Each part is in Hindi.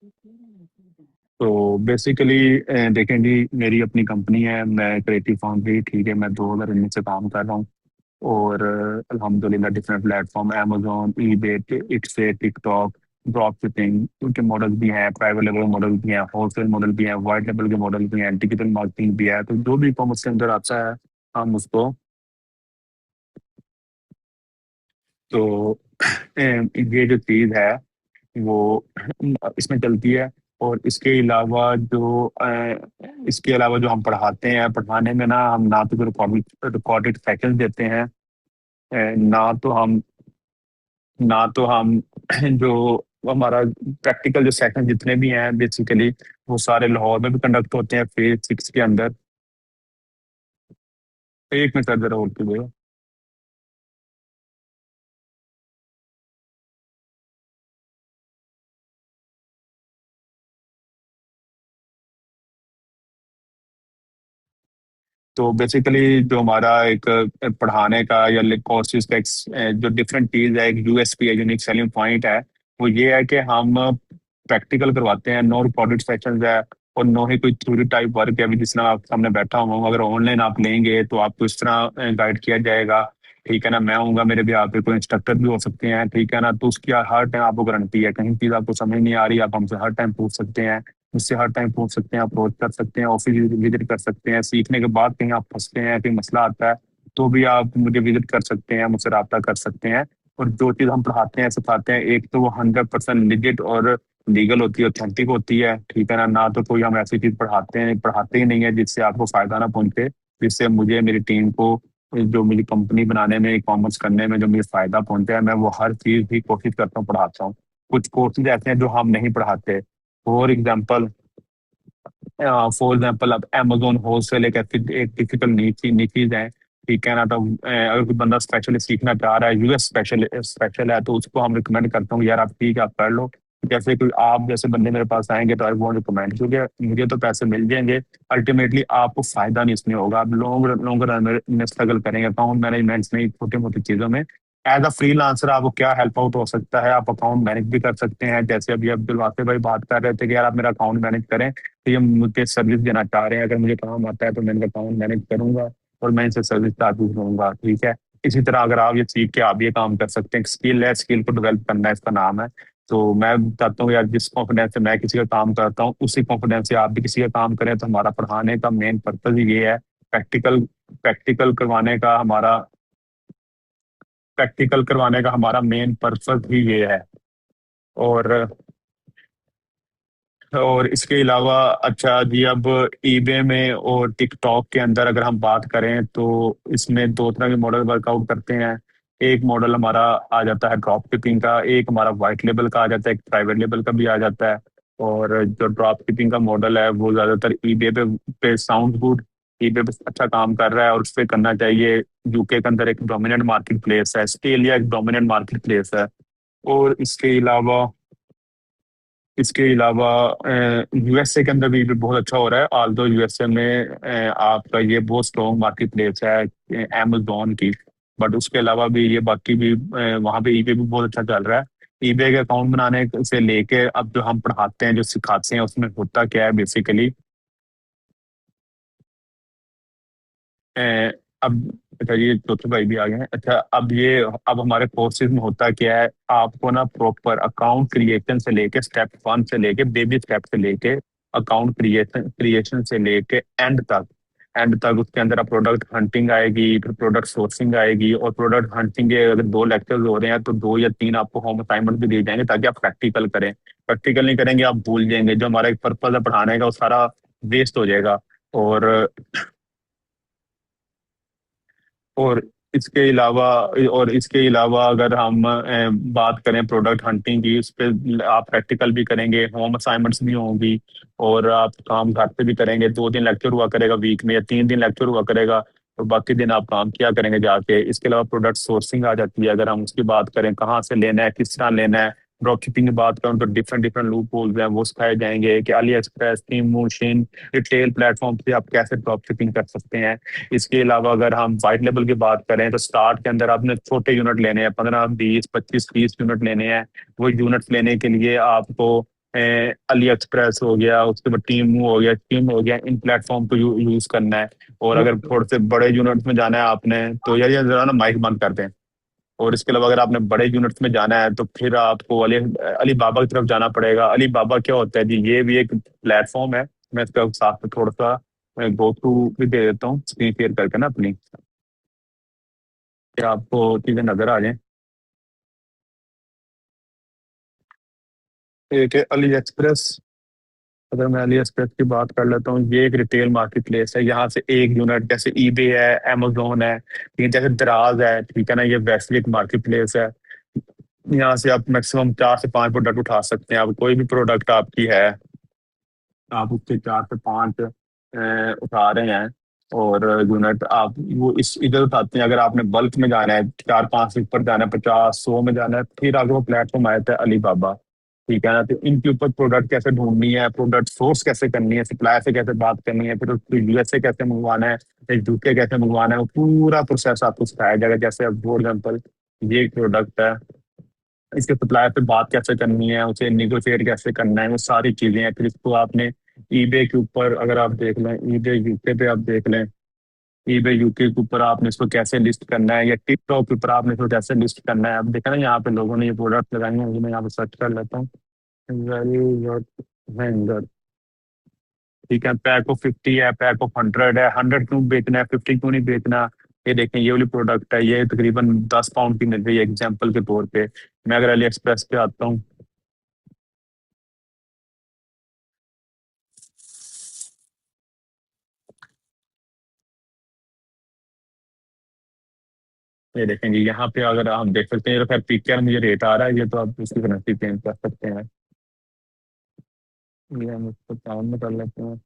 तो बेसिकली देखें जी, मेरी अपनी कंपनी है, मैं क्रिएटिव फाउंड्री, ठीक है, मैं 2019 से काम कर रहा हूँ। और अल्हम्दुलिल्लाह different platform, Amazon, eBay, Etsy, TikTok, drop shipping, उनके मॉडल भी हैं, प्राइवेट लेवल मॉडल भी हैं, होलसेल मॉडल भी हैं, वाइट लेवल के मॉडल भी हैं, डिजिटल मार्केटिंग भी है। तो जो भी कॉमर्स के अंदर आता है हम उसको, तो ये जो चीज़ है वो इसमें चलती है। और इसके अलावा जो हम पढ़ाते हैं, पढ़ाने में ना हम ना तो रिकॉर्डेड सेशंस देते हैं, ना तो हम जो हमारा प्रैक्टिकल जो सेशन जितने भी हैं बेसिकली वो सारे लाहौर में भी कंडक्ट होते हैं फेज 6 के अंदर। एक मिनट सर, जरा होल्ड कीजिएगा। तो बेसिकली जो हमारा एक पढ़ाने का या कोर्सेज का जो डिफरेंट चीज है, एक यूएसपी है, यूनिक सेलिंग पॉइंट है, वो ये है कि हम प्रैक्टिकल करवाते हैं, नो रिकॉर्डेड सेशंस है, और नो ही कोई थ्योरी टाइप वर्क है। अभी जिस तरह आप सामने बैठा हुआ हूँ, अगर ऑनलाइन आप लेंगे तो आपको इस तरह गाइड किया जाएगा, ठीक है ना। मैं हूँगा, मेरे भी आप पे कोई इंस्ट्रक्टर भी हो सकते हैं, ठीक है ना। तो उसकी हर टाइम आपको गारंटी है, कहीं चीज आपको समझ नहीं आ रही, आप हमसे हर टाइम पूछ सकते हैं, मुझसे हर टाइम पूछ सकते हैं, अप्रोच कर सकते हैं, ऑफिस विजिट कर सकते हैं। सीखने के बाद कहीं आप फंसते हैं, कहीं मसला आता है, तो भी आप मुझे विजिट कर सकते हैं, मुझसे रब्ता कर सकते हैं। और जो चीज़ हम पढ़ाते हैं सिखाते हैं, एक तो वो 100% लिजिट और लीगल होती है, ऑथेंटिक होती है, ठीक है ना। ना तो कोई हम ऐसी चीज़ पढ़ाते ही नहीं है जिससे आपको फायदा ना पहुंचे, जिससे मुझे, मेरी टीम को, जो मेरी कंपनी बनाने में, कॉमर्स करने में जो मुझे फायदा पहुंचा है, मैं वो हर चीज़ ही कोशिश करता हूँ, पढ़ाता हूँ। कुछ कोर्सेज ऐसे हैं जो हम नहीं पढ़ाते। फॉर एग्जाम्पल अब Amazon होलसेल एक टिपिकल नीचीज है, ठीक है ना। तो अगर कोई बंदा स्पेशली सीखना चाह रहा है, यूएस स्पेशल है, तो उसको हम रिकमेंड करता हूँ, यार आप ठीक है, आप कर लो। जैसे कोई आप जैसे बंदे मेरे पास आएंगे तो आई वॉन्ट रिकमेंड, क्योंकि मुझे तो पैसे मिल जाएंगे, अल्टीमेटली आपको फायदा नहीं इसमें होगा। आप लॉन्ग लॉन्ग रन में स्ट्रगल करेंगे अकाउंट मैनेजमेंट में, छोटी मोटी चीजों में। एज अ फ्रीलांसर आपको क्या हेल्प आउट हो सकता है, आप अकाउंट मैनेज भी कर सकते हैं। जैसे अभी अब्दुल वासिफ भाई बात कर रहे थे कि यार आप मेरा अकाउंट मैनेज करें, तो ये मुझे सर्विस देना चाह रहे हैं। अगर मुझे काम आता है तो मैं इनका अकाउंट मैनेज करूंगा और मैं इनसे सर्विस चार्जेस लूंगा, ठीक है। इसी तरह अगर आप ये सीख के आप ये काम कर सकते हैं, स्किल है, स्किल को डेवलप करना है, इसका नाम है। तो मैं चाहता हूँ यार, जिस कॉन्फिडेंस से मैं किसी का काम करता हूँ उसी कॉन्फिडेंस से आप भी किसी का काम करें। तो हमारा पढ़ाने का मेन पर्पज ये है, प्रैक्टिकल प्रैक्टिकल करवाने का हमारा प्रैक्टिकल करवाने का हमारा मेन पर्पज ही ये है। और इसके अलावा अच्छा जी, अब ईबे में और टिकटॉक के अंदर अगर हम बात करें तो इसमें दो तरह के मॉडल वर्कआउट करते हैं। एक मॉडल हमारा आ जाता है ड्रॉप शिपिंग का, एक हमारा वाइट लेबल का आ जाता है, एक प्राइवेट लेबल का भी आ जाता है। और जो ड्रॉप शिपिंग का मॉडल है वो ज्यादातर ईबे पे साउंड गुड, ईबे पे अच्छा काम कर रहा है और उस पर करना चाहिए। यूके के अंदर एक डोमिनेंट मार्केट प्लेस है, ऑस्ट्रेलिया एक डोमिनेंट मार्केट प्लेस है। और इसके अलावा यूएसए के अंदर भी बहुत अच्छा हो रहा है, आल्दो यूएसए में आपका ये बहुत स्ट्रॉन्ग मार्केट प्लेस है अमेजोन की। बट उसके अलावा भी ये बाकी भी वहाँ पे ईबे भी बहुत अच्छा चल रहा है। ईबे के अकाउंट बनाने से लेके अब जो हम पढ़ाते हैं, जो सिखाते हैं, उसमें होता क्या है बेसिकली। अब अच्छा, ये चौथे भाई भी आ गए हैं। अच्छा, अब हमारे कोर्सेज में होता क्या है, आपको ना प्रॉपर अकाउंट क्रिएशन से लेके स्टेप 1 से लेके बेबी स्टेप से लेके अकाउंट क्रिएशन क्रिएशन से लेके एंड तक उसके अंदर प्रोडक्ट हंटिंग आएगी, फिर प्रोडक्ट सोर्सिंग आएगी। और प्रोडक्ट हंटिंग के अगर 2 लेक्चर्स हो रहे हैं तो 2 या 3 आपको होम असाइनमेंट भी दिए जाएंगे, ताकि आप प्रैक्टिकल करें। प्रैक्टिकल नहीं करेंगे आप भूल जाएंगे, जो हमारा एक पर्पज है पढ़ाने का वो सारा वेस्ट हो जाएगा। और और इसके अलावा और इसके अलावा अगर हम बात करें प्रोडक्ट हंटिंग की, उस पर आप प्रैक्टिकल भी करेंगे, होम असाइनमेंट्स भी होंगी, और आप काम घर पे भी करेंगे। 2 दिन लेक्चर हुआ करेगा वीक में, या 3 दिन लेक्चर हुआ करेगा, तो बाकी दिन आप काम किया करेंगे जाके। इसके अलावा प्रोडक्ट सोर्सिंग आ जाती है, अगर हम उसकी बात करें, कहाँ से लेना है, किस तरह लेना है। ड्रॉप शिपिंग की बात करूँ तो डिफरेंट डिफरेंट लूप होल्स हैं, वो सिखाए जाएंगे कि अली एक्सप्रेस, टीमूशिन, रिटेल प्लेटफॉर्म से आप कैसे ड्रॉप शिपिंग कर सकते हैं। इसके अलावा अगर हम वाइट लेवल की बात करें तो स्टार्ट के अंदर आपने छोटे यूनिट लेने हैं, 15, 20, 25, 30 यूनिट लेने हैं। वो यूनिट्स लेने के लिए आपको अली एक्सप्रेस हो गया, उसके बाद टीमू हो गया, टीम हो गया, इन प्लेटफॉर्म को यूज करना है। और वो अगर थोड़े से बड़े यूनिट्स में जाना है आपने, तो यार ये जरा ना माइक बंद कर दें। और इसके अलावा अगर आपने बड़े यूनिट्स में जाना है तो फिर आपको अली अली बाबा की तरफ जाना पड़ेगा। अली बाबा क्या होता है जी, ये भी एक प्लेटफॉर्म है। मैं इसका साथ में थोड़ा सा गो थ्रू भी दे देता हूँ स्क्रीन शेयर करके ना अपनी, कि आपको चीजें नजर आ जाए। एक है अली एक्सप्रेस। अगर मैं अली एक्सप्रेस की बात कर लेता हूँ, ये एक रिटेल मार्केट प्लेस है। यहाँ से एक यूनिट, जैसे ईबे है, अमेजोन है, ठीक है, जैसे दराज है, ठीक है ना, ये वैसे एक मार्केट प्लेस है। यहाँ से आप मैक्सिमम 4 से 5 प्रोडक्ट उठा सकते हैं। आप कोई भी प्रोडक्ट आपकी है, आप उसके 4 से 5 उठा रहे हैं, और यूनिट आप वो इस इधर उठाते हैं। अगर आपने बल्क में जाना है, 4-5 से ऊपर जाना है, 50-100 में जाना है, फिर आगे वो प्लेटफॉर्म आया था अलीबाबा, ठीक है ना। तो इनके ऊपर प्रोडक्ट कैसे ढूंढनी है, प्रोडक्ट सोर्स कैसे करनी है, सप्लायर से कैसे बात करनी है, फिर उसको यूएसए कैसे मंगवाना है, फिर यूके कैसे मंगवाना है, वो पूरा प्रोसेस आपको सिखाया जाएगा। जैसे अब फॉर एग्जाम्पल ये एक प्रोडक्ट है, इसके सप्लायर पे बात कैसे करनी है, उसे निगोशिएट कैसे करना है, वो सारी चीजें हैं। फिर इसको आपने ईबे के ऊपर अगर आप देख लें, ईबे यूके पे आप देख लें, ईबे यूके के ऊपर आपने इसको कैसे लिस्ट करना है, या टिकटॉक के ऊपर आपने इसको कैसे लिस्ट करना है। अब देखा ना यहाँ पे लोगों ने ये प्रोडक्ट लगाए हैं, ये मैं यहाँ पे सर्च कर लेता हूँ। हैंगर, ठीक है, पैक ऑफ 50 है, पैक ऑफ 100 है, 100 क्यों बेचना है, 50 क्यों नहीं बेचना। ये देखें, ये वाली प्रोडक्ट है, ये तकरीबन 10 पाउंड की मिल रही है एग्जाम्पल के तौर पे। मैं अगर अली एक्सप्रेस पे आता हूँ, ये देखेंगे यहाँ पे, अगर आप देख सकते हैं, ये तो खैर पीकेआर मुझे रेट आ रहा है, ये तो आप इसकी करेंसी चेंज कर सकते हैं। ये हम इसको पाउंड में कर लेते हैं।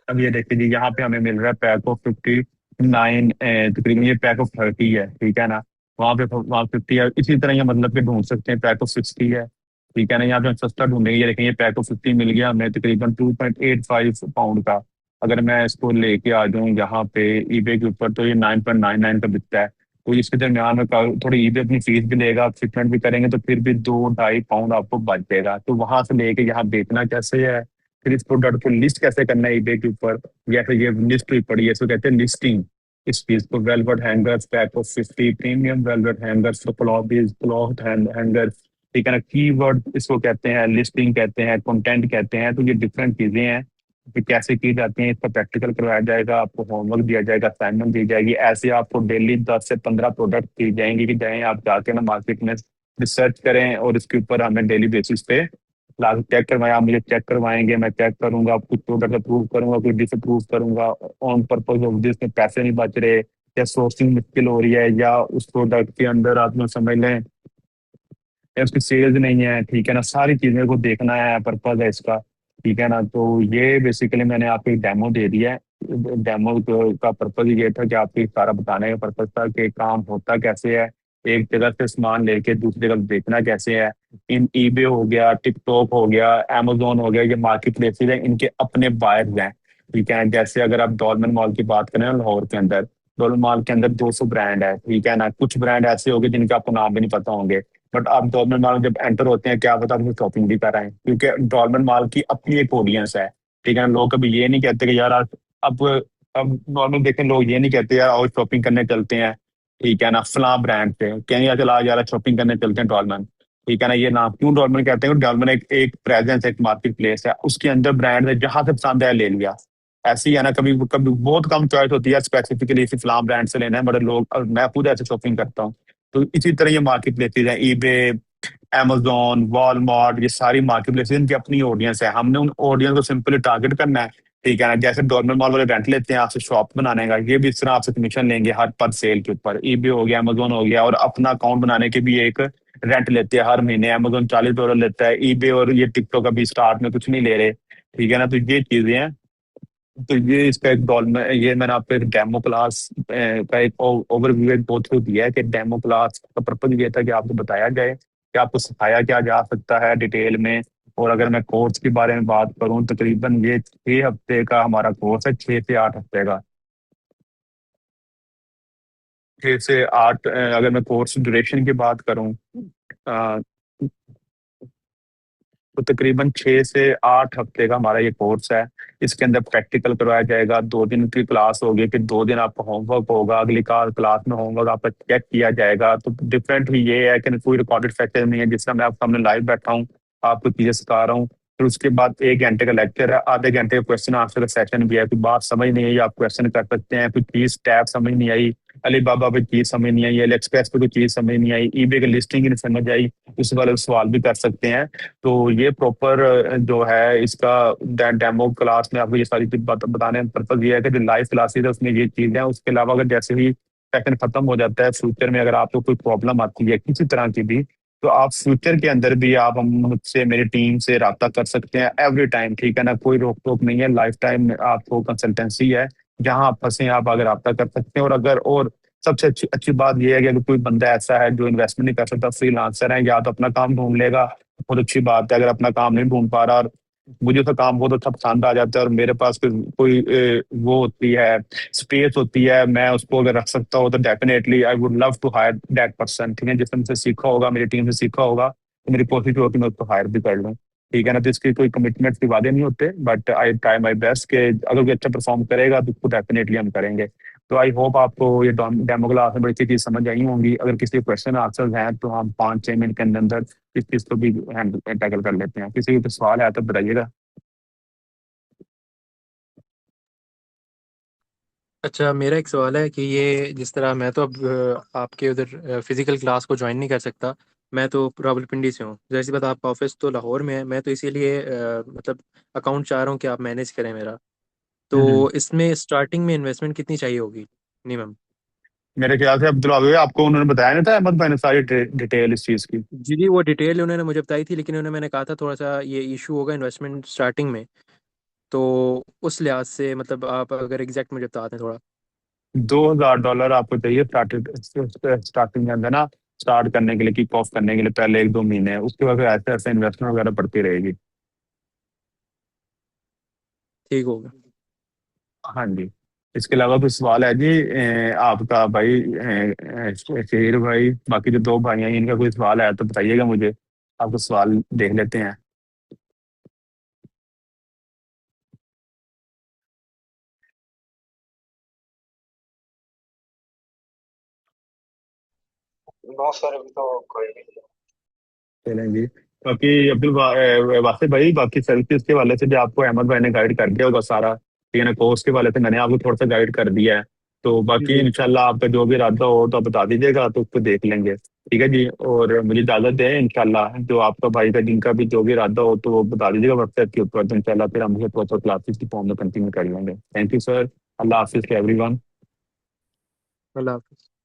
अब ये देखिए जी, यहाँ पे हमें मिल रहा है पैक ऑफ 59, तकरीबन ये पैक ऑफ 30 है, ठीक है ना। वहाँ 50 है, इसी तरह ये मतलब कि ढूंढ सकते हैं, पैक ऑफ 60 है, ठीक है ना। यहाँ पे हम सस्ता ढूंढेंगे, ये देखें, ये पैक ऑफ 50 मिल गया हमें तकरीबन 2.85 पाउंड का। अगर मैं इसको लेके आ जाऊँ यहाँ पे ईबे के ऊपर, तो ये 9.99 का बिकता है। तो इसके दरमियान में थोड़ी ईबे अपनी फीस भी लेगा, आप शिपमेंट भी करेंगे, तो फिर भी 2-2.5 पाउंड आपको बच जाएगा। तो वहां से लेके यहाँ बेचना कैसे है, फिर इस प्रोडक्ट को लिस्ट कैसे करना है ईबे के ऊपर, या फिर ये लिस्ट हुई पड़ी है, इसको कहते हैं लिस्टिंग। इस पीस को velvet hangers, pack of 50 premium velvet hangers, cloth hangers, ठीक है ना। कीवर्ड इसको कहते हैं, लिस्टिंग कहते हैं, कंटेंट कहते हैं। तो ये डिफरेंट चीजें हैं, कि कैसे की जाती हैं। इसका प्रैक्टिकल करवाया जाएगा, आपको होमवर्क दिया जाएगा, असाइनमेंट दी जाएगी। ऐसे आपको डेली 10 से 15 प्रोडक्ट दी जाएंगे, कि जाएं आप जाके ना मार्केट में रिसर्च करें, और इसके ऊपर हमें डेली बेसिस पे लाके चेक करवाएं। आप मुझे चेक करवाएंगे, मैं चेक करूंगा, कुछ प्रोडक्ट अप्रूव करूंगा, कुछ डिसअप्रूव करूंगा, ऑन पर्पज ऑफ जिसमें पैसे नहीं बच रहे, या सोर्सिंग मुश्किल हो रही है, या उस प्रोडक्ट के अंदर आप लोग समझ लें या उसकी सेल्स नहीं है, ठीक है ना। सारी चीजें को देखना है, पर्पज है इसका, ठीक है ना। तो ये बेसिकली मैंने आपको एक डेमो दे दिया है। डेमो का पर्पज ये था कि आपको ये सारा बताने का पर्पज था कि काम होता कैसे है, एक जगह से सामान लेके दूसरी जगह बेचना कैसे है। इन ईबे हो गया, टिकटॉक हो गया, amazon हो गया, ये मार्केट प्लेसेस हैं, इनके अपने बायर्स हैं, ठीक है। जैसे अगर आप डॉलमेन मॉल की बात करें ना, लाहौर के अंदर, डॉलमेन मॉल के अंदर 200 ब्रांड है, ठीक है ना। कुछ ब्रांड ऐसे होंगे जिनके आपको नाम भी नहीं पता होंगे, बट आप डॉलमेन मॉल जब एंटर होते हैं, क्या पता आप शॉपिंग भी कर रहे हैं, क्योंकि डॉलमेन मॉल की अपनी एक ऑडियंस है, ठीक है ना। लोग कभी ये नहीं कहते कि यार अब अब नॉर्मल देखें, लोग ये नहीं कहते यार आओ शॉपिंग करने चलते हैं, ठीक है ना, फला ब्रांड से कहीं यार चला यार शॉपिंग करने चलते हैं डॉलमेन, ठीक है ना। ये नाम क्यों डॉलमेन कहते हैं, डॉलमेन एक एक प्रेजेंस, एक मार्केट प्लेस है, उसके अंदर ब्रांड है, जहां से पसंद आया ले लिया। ऐसे ही है ना, कभी कभी बहुत कम चॉइस होती है स्पेसिफिकली इसी फलाम ब्रांड से लेना है, बड़े लोग, और मैं खुद ऐसे शॉपिंग करता हूँ। तो इसी तरह ये मार्केट प्लेसेज हैं, ईबे, amazon, वॉलमार्ट, ये सारी मार्केट प्लेसेस, इनकी अपनी ऑडियंस है। हमने उन ऑडियंस को सिंपली टारगेट करना है, ठीक है ना। जैसे डॉर्मल मॉल वाले रेंट लेते हैं आपसे शॉप बनाने का, ये भी इस तरह आपसे कमीशन लेंगे हर पर सेल के ऊपर। ईबे हो गया, amazon हो गया, और अपना अकाउंट बनाने के भी एक रेंट लेते हैं हर महीने। amazon $40 लेता है, ईबे और ये टिकटॉक अभी स्टार्ट में कुछ नहीं ले रहे, ठीक है ना। तो ये चीजें हैं। तो ये इसका एक डॉल में ये मैंने आपको एक डेमो क्लास का एक ओवरव्यू एक गो थ्रू दिया है कि डेमो क्लास का पर्पज ये था कि आपको बताया जाए कि आपको सिखाया क्या जा सकता है डिटेल में। और अगर मैं कोर्स के बारे में बात करूं, तकरीबन ये 6 हफ्ते का हमारा कोर्स है, 6 से 8 हफ्ते का। 6 से 8 अगर मैं कोर्स ड्यूरेशन की बात करूं, अ, तो तकरीबन 6 से 8 हफ्ते का हमारा ये कोर्स है। इसके अंदर प्रैक्टिकल करवाया जाएगा, 2 दिन की क्लास होगी, फिर 2 दिन आपका होमवर्क होगा, अगली क्लास में होमवर्क आपका चेक किया जाएगा। तो डिफरेंट ये है कि कोई रिकॉर्डेड सेक्शन नहीं है जिसमें मैं आपके सामने लाइव बैठा हूँ, आपको चीजें सिखा रहा हूँ। फिर उसके बाद 1 घंटे का लेक्चर है, आधे घंटे का क्वेश्चन आंसर का सेशन भी है। कोई बात समझ नहीं आई आप क्वेश्चन कर सकते हैं, कोई चीज टैब समझ नहीं आई, अलीबाबा पे चीज समझ नहीं आई, एली एक्सप्रेस पे कोई चीज समझ नहीं आई, ईबे की लिस्टिंग ही नहीं समझ आई, उस वाले सवाल भी कर सकते हैं। तो ये प्रॉपर जो है इसका डेमो क्लास में आपको ये सारी चीज बताने का पर्पज ये है कि जो लाइव क्लासेस है उसमें ये चीजें हैं। उसके अलावा अगर जैसे ही सेशन खत्म हो जाता है, फ्यूचर में अगर आपको कोई प्रॉब्लम आती है किसी तरह की भी, तो आप फ्यूचर के अंदर भी आप हम मुझसे मेरी टीम से राब्ता कर सकते हैं एवरी टाइम, ठीक है ना। कोई रोक टोक नहीं है, लाइफ टाइम आपको कंसल्टेंसी है, जहां आप फंसे आप अगर राब्ता कर सकते हैं। और अगर और सबसे अच्छी अच्छी बात यह है कि अगर कोई बंदा ऐसा है जो इन्वेस्टमेंट नहीं कर सकता, फ्रीलांसर है, या तो अपना काम ढूंढ लेगा, बहुत अच्छी बात है। अगर अपना काम नहीं ढूंढ पा रहा और मुझे तो काम बहुत अच्छा पसंद आ जाता है और मेरे पास कोई वो होती है, स्पेस होती है, मैं उसको अगर रख सकता हूँ, तो definitely I would love to hire that person, ठीक है। जिसने मुझसे सीखा होगा, मेरी टीम से सीखा होगा, तो मेरी कोशिश होगी मैं उसको हायर भी कर लूँ, ठीक है ना। तो इसकी कोई कमिटमेंट के वादे नहीं होते, but I try my best कि अगर कोई अच्छा परफॉर्म करेगा तो उसको डेफिनेटली हम करेंगे। तो आई होप आपको ये डेमो क्लास में बड़ी अच्छी चीज समझ आई होंगी। अगर किसी क्वेश्चन आंसर हैं तो हम 5-6 मिनट के अंदर अंदर इस चीज को भी हैंडल टैकल कर लेते हैं। किसी भी सवाल है तो बताइएगा। अच्छा, मेरा एक सवाल है कि ये जिस तरह मैं तो अब आपके उधर फिजिकल क्लास को ज्वाइन नहीं कर सकता। मैं तो रावलपिंडी से हूँ, जैसी बात आपका ऑफिस तो लाहौर में है। मैं तो इसीलिए मतलब अकाउंट चाह रहा हूँ कि आप मैनेज करें मेरा। हम्म। तो इसमें स्टार्टिंग में इन्वेस्टमेंट कितनी चाहिए होगी मिनिमम? मेरे ख्याल से अब्दुल भाई आपको उन्होंने बताया नहीं था, अहमद भाई ने सारी डिटेल इस चीज की। जी जी, वो डिटेल उन्होंने मुझे बताई थी, लेकिन उन्होंने मैंने कहा था थोड़ा सा ये इशू होगा इन्वेस्टमेंट स्टार्टिंग में। तो उस लिहाज से मतलब आप अगर एग्जैक्ट मुझे बता दें थोड़ा। $2,000 आपको चाहिए स्टार्टिंग के अंदर ना, स्टार्ट करने के लिए, किक ऑफ करने के लिए पहले 1-2 महीने, उसके बाद फिर ऐसे ऐसे इन्वेस्टमेंट वगैरह बढ़ती रहेगी। ठीक होगा। हाँ जी। इसके अलावा कोई सवाल है जी आपका भाई शेर भाई, बाकी जो 2 भाई हैं इनका कोई सवाल है तो बताइएगा मुझे, आपको सवाल देख लेते हैं। नो सर, अभी तो कोई नहीं। चलें जी। बाकी वासिफ भाई, बाकी सर्विसेज के वाले से भी आपको अहमद भाई ने गाइड कर दिया होगा सारा, ठीक है ना। कोर्स के वाले से मैंने आपको थोड़ा सा गाइड कर दिया है। तो जी बाकी जी। इंशाल्लाह आपका जो भी इरादा हो तो आप बता दीजिएगा, तो उसको देख लेंगे, ठीक है जी। और मुझे इजाजत दें, इंशाल्लाह जो आपका भाई का जिनका भी जो भी इरादा हो तो वो बता दीजिएगा व्हाट्सएप के ऊपर, तो इंशाल्लाह फिर हम प्रॉपर क्लासेस की फॉर्म में कंटिन्यू कर लेंगे। Thank you sir. अल्लाह हाफिज एवरीवन। अल्लाह हाफिज़।